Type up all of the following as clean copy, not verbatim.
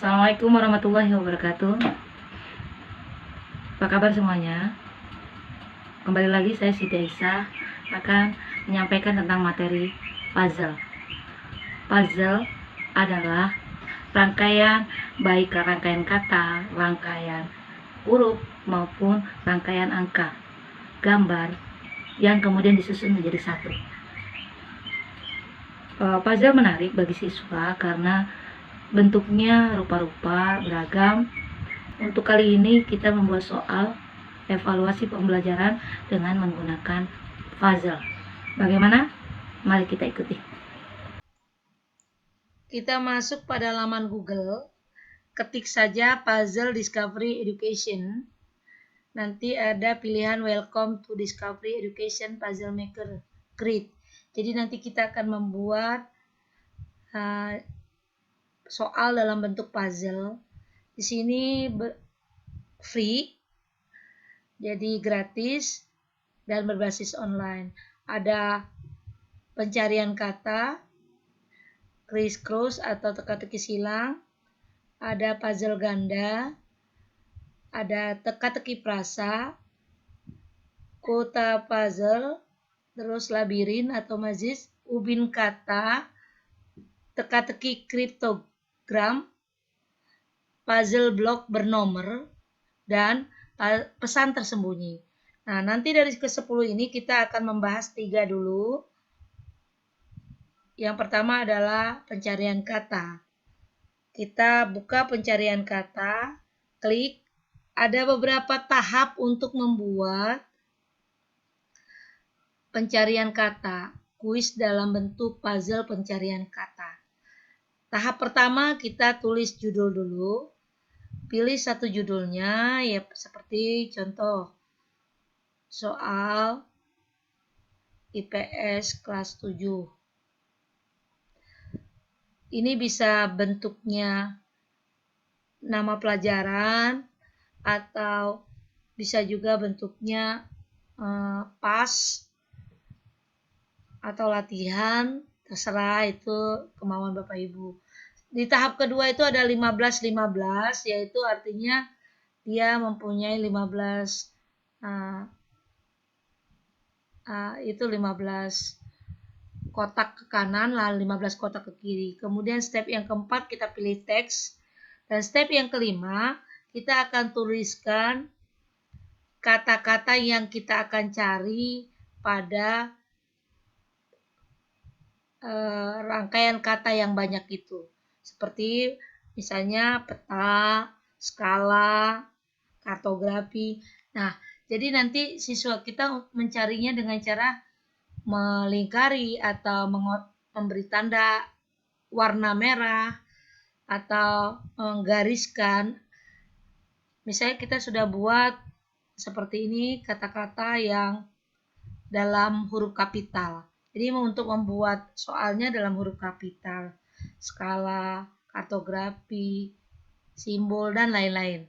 Assalamualaikum warahmatullahi wabarakatuh. Apa kabar semuanya? Kembali lagi saya Siti Aisyah akan menyampaikan tentang materi puzzle. Puzzle adalah rangkaian, baik rangkaian kata, rangkaian huruf maupun rangkaian angka, gambar yang kemudian disusun menjadi satu. Puzzle menarik bagi siswa karena bentuknya rupa-rupa beragam. Untuk kali ini kita membuat soal evaluasi pembelajaran dengan menggunakan puzzle. Bagaimana? Mari kita ikuti. Kita masuk pada laman Google, ketik saja Puzzle Discovery Education. Nanti ada pilihan Welcome to Discovery Education Puzzle Maker Create. Jadi nanti kita akan membuat soal dalam bentuk puzzle. Di sini free, jadi gratis dan berbasis online. Ada pencarian kata, criss-cross atau teka-teki silang, ada puzzle ganda, ada teka-teki prasa, kota puzzle, terus labirin atau mazis, ubin kata, teka-teki kriptogram, puzzle blok bernomor, dan pesan tersembunyi. Nah, nanti dari ke-10 ini kita akan membahas 3 dulu. Yang pertama adalah pencarian kata. Kita buka pencarian kata, klik. Ada beberapa tahap untuk membuat pencarian kata, kuis dalam bentuk puzzle pencarian kata. Tahap pertama kita tulis judul dulu. Pilih satu judulnya, ya seperti contoh soal IPS kelas 7. Ini bisa bentuknya nama pelajaran atau bisa juga bentuknya pas atau latihan, terserah itu kemauan Bapak Ibu. Di tahap kedua itu ada 15-15, yaitu artinya dia mempunyai 15 kotak ke kanan, lalu 15 kotak ke kiri. Kemudian step yang keempat kita pilih teks. Dan step yang kelima kita akan tuliskan kata-kata yang kita akan cari pada rangkaian kata yang banyak itu. Seperti misalnya peta, skala, kartografi. Nah, jadi nanti siswa kita mencarinya dengan cara melingkari atau memberi tanda warna merah atau menggariskan. Misalnya kita sudah buat seperti ini kata-kata yang dalam huruf kapital. Jadi untuk membuat soalnya dalam huruf kapital, skala, kartografi, simbol, dan lain-lain.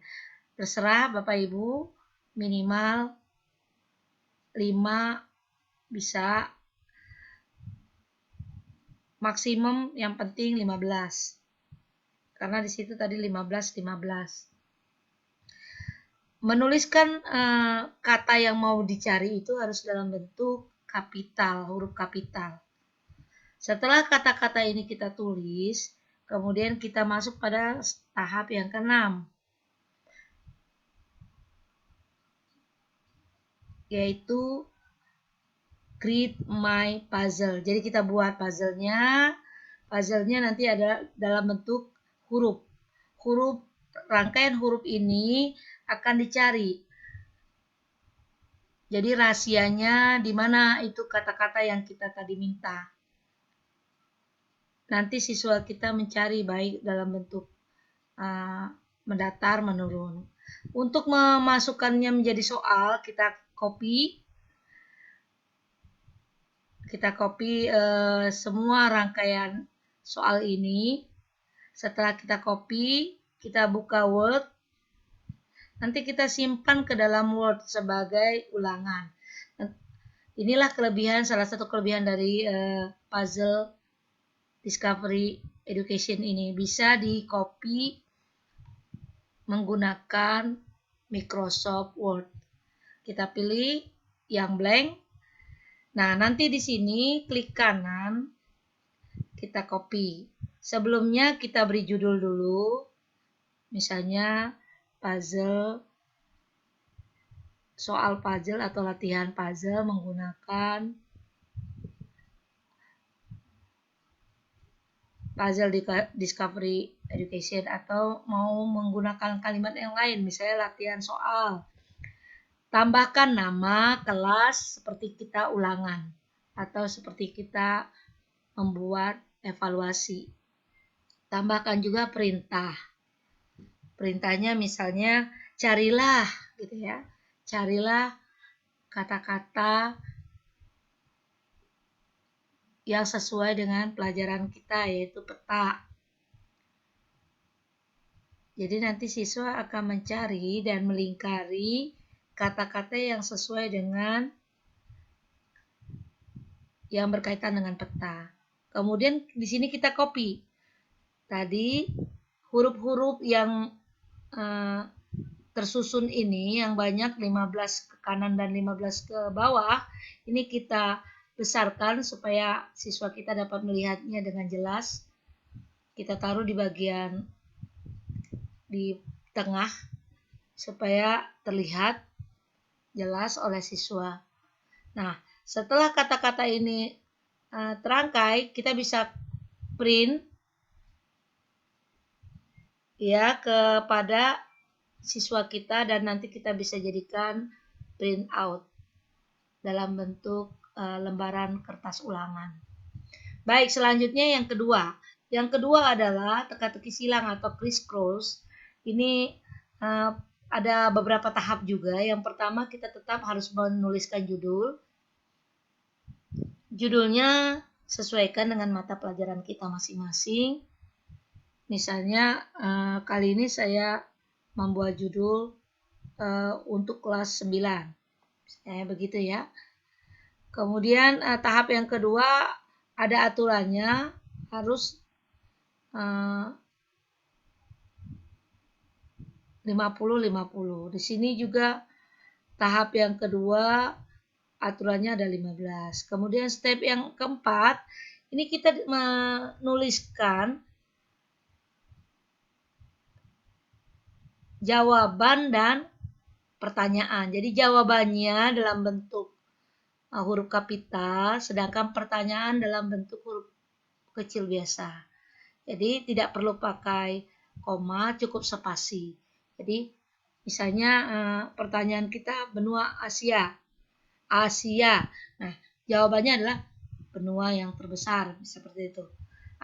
Terserah Bapak Ibu, minimal 5 bisa, maksimum yang penting 15. Karena di situ tadi 15. Menuliskan kata yang mau dicari itu harus dalam bentuk kapital, huruf kapital. Setelah kata-kata ini kita tulis, kemudian kita masuk pada tahap yang ke-6, yaitu create my puzzle. Jadi kita buat puzzle-nya. Puzzle-nya nanti ada dalam bentuk huruf. Rangkaian huruf ini akan dicari. Jadi rahasianya di mana itu kata-kata yang kita tadi minta. Nanti siswa kita mencari baik dalam bentuk mendatar, menurun. Untuk memasukkannya menjadi soal, kita copy semua rangkaian soal ini. Setelah kita copy, kita buka Word. Nanti kita simpan ke dalam Word sebagai ulangan. Inilah salah satu kelebihan dari Puzzle Discovery Education ini. Bisa di copy menggunakan Microsoft Word. Kita pilih yang blank. Nah, nanti di sini klik kanan, kita copy. Sebelumnya kita beri judul dulu, misalnya puzzle, soal puzzle atau latihan puzzle menggunakan Puzzle Discovery Education, atau mau menggunakan kalimat yang lain, misalnya latihan soal. Tambahkan nama kelas seperti kita ulangan atau seperti kita membuat evaluasi. Tambahkan juga perintah. Perintahnya misalnya carilah gitu ya. Carilah kata-kata yang sesuai dengan pelajaran kita, yaitu peta. Jadi nanti siswa akan mencari dan melingkari kata-kata yang sesuai dengan yang berkaitan dengan peta. Kemudian di sini kita copy. Tadi huruf-huruf yang tersusun ini yang banyak 15 ke kanan dan 15 ke bawah, ini kita besarkan supaya siswa kita dapat melihatnya dengan jelas. Kita taruh di bagian di tengah supaya terlihat jelas oleh siswa. Nah, setelah kata-kata ini terangkai, kita bisa print ya kepada siswa kita, dan nanti kita bisa jadikan print out dalam bentuk lembaran kertas ulangan. Baik, selanjutnya yang kedua. Yang kedua adalah teka-teki silang atau crisscross. Ini ada beberapa tahap juga. Yang pertama, kita tetap harus menuliskan judul. Judulnya sesuaikan dengan mata pelajaran kita masing-masing. Misalnya kali ini saya membuat judul untuk kelas 9. Begitu ya. Kemudian tahap yang kedua ada aturannya, harus 50-50. Di sini juga tahap yang kedua aturannya ada 15. Kemudian step yang keempat, ini kita menuliskan jawaban dan pertanyaan. Jadi jawabannya dalam bentuk huruf kapital, sedangkan pertanyaan dalam bentuk huruf kecil biasa. Jadi tidak perlu pakai koma, cukup spasi. Jadi misalnya pertanyaan kita benua Asia. Nah, jawabannya adalah benua yang terbesar, seperti itu.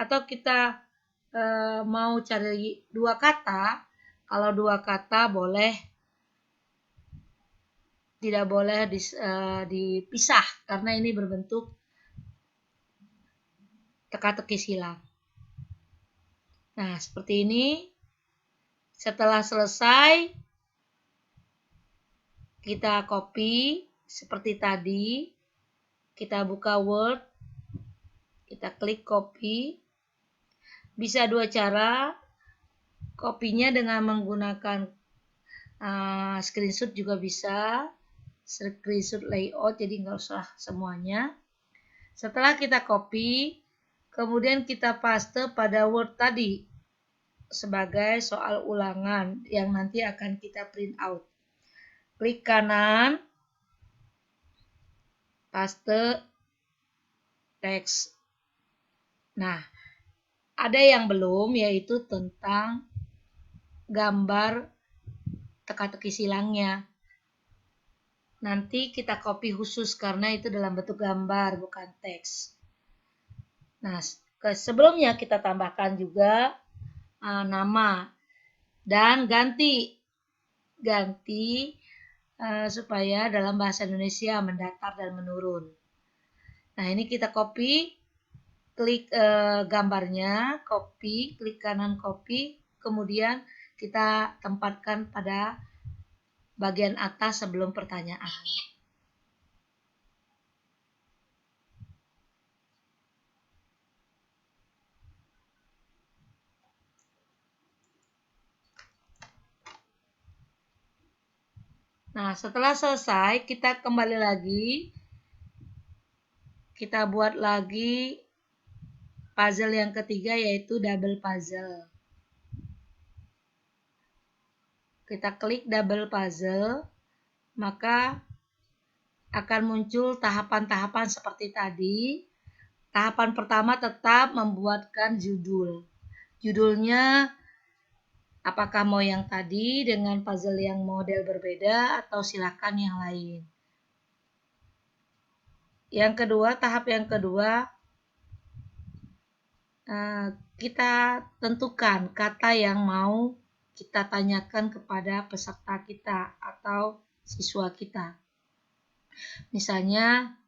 Atau kita mau cari dua kata, kalau dua kata tidak boleh dipisah karena ini berbentuk teka-teki silang. Nah, seperti ini. Setelah selesai, kita copy seperti tadi. Kita buka Word, kita klik copy. Bisa dua cara. Kopinya dengan menggunakan screenshot juga bisa. Screenshot layout, jadi nggak usah semuanya. Setelah kita copy, kemudian kita paste pada Word tadi sebagai soal ulangan yang nanti akan kita print out. Klik kanan, paste teks. Nah, ada yang belum, yaitu tentang gambar teka-teki silangnya. Nanti kita copy khusus karena itu dalam bentuk gambar, bukan teks. Nah, sebelumnya kita tambahkan juga nama dan ganti supaya dalam bahasa Indonesia mendatar dan menurun. Nah, ini kita copy, klik gambarnya, copy, klik kanan copy, kemudian kita tempatkan pada bagian atas sebelum pertanyaan. Nah, setelah selesai, kita kembali lagi. Kita buat lagi puzzle yang ketiga, yaitu double puzzle. Kita klik double puzzle, maka akan muncul tahapan-tahapan seperti tadi. Tahapan pertama tetap membuatkan judul. Judulnya apakah mau yang tadi dengan puzzle yang model berbeda atau silakan yang lain. Yang kedua, tahap yang kedua, kita tentukan kata yang mau kita tanyakan kepada peserta kita atau siswa kita. Misalnya,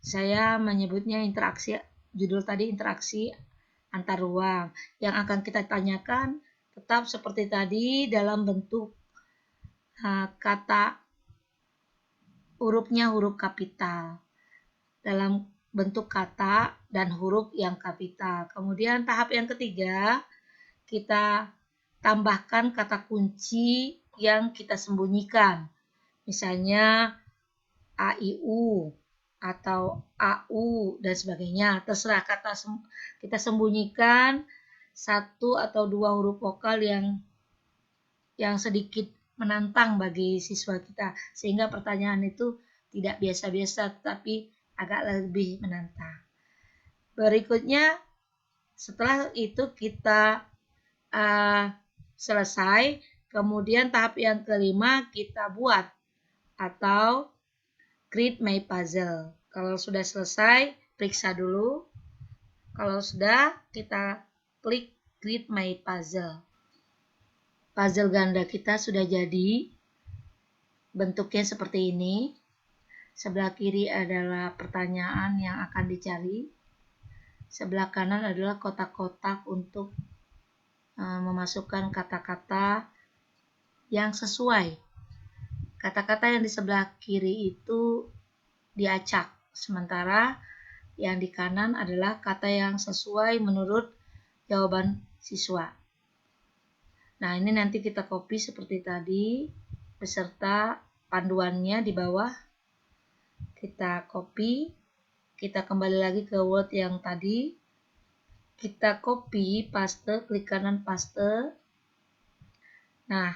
saya menyebutnya interaksi, judul tadi interaksi antar ruang. Yang akan kita tanyakan tetap seperti tadi dalam bentuk kata hurufnya huruf kapital. Dalam bentuk kata dan huruf yang kapital. Kemudian tahap yang ketiga, kita tambahkan kata kunci yang kita sembunyikan. Misalnya A, I, U atau AU dan sebagainya. Terserah kata kita sembunyikan satu atau dua huruf vokal yang sedikit menantang bagi siswa kita. Sehingga pertanyaan itu tidak biasa-biasa tapi agak lebih menantang. Berikutnya, setelah itu kita selesai, kemudian tahap yang kelima kita buat atau create my puzzle. Kalau sudah selesai, periksa dulu. Kalau sudah, kita klik create my puzzle. Puzzle ganda kita sudah jadi. Bentuknya seperti ini. Sebelah kiri adalah pertanyaan yang akan dicari. Sebelah kanan adalah kotak-kotak untuk memasukkan kata-kata yang sesuai. Kata-kata yang di sebelah kiri itu diacak, sementara yang di kanan adalah kata yang sesuai menurut jawaban siswa. Nah, ini nanti kita copy seperti tadi beserta panduannya di bawah. Kita copy, kita kembali lagi ke Word yang tadi, kita copy, paste, klik kanan paste. Nah,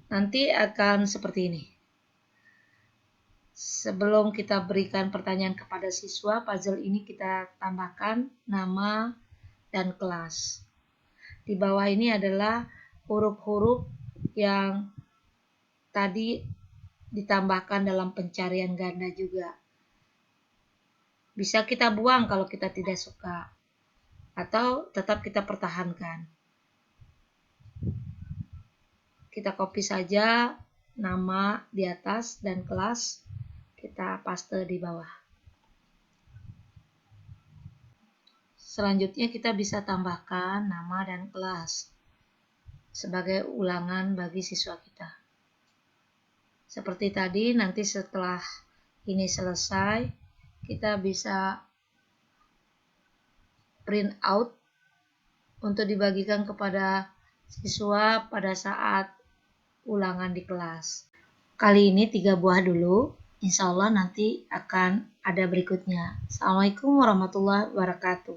nanti akan seperti ini. Sebelum kita berikan pertanyaan kepada siswa, puzzle ini kita tambahkan nama dan kelas. Di bawah ini adalah huruf-huruf yang tadi ditambahkan dalam pencarian ganda juga. Bisa kita buang kalau kita tidak suka, atau tetap kita pertahankan. Kita copy saja nama di atas dan kelas, kita paste di bawah. Selanjutnya kita bisa tambahkan nama dan kelas sebagai ulangan bagi siswa kita. Seperti tadi, nanti setelah ini selesai, kita bisa print out untuk dibagikan kepada siswa pada saat ulangan di kelas. Kali ini 3 buah dulu, insya Allah nanti akan ada berikutnya. Assalamualaikum warahmatullahi wabarakatuh.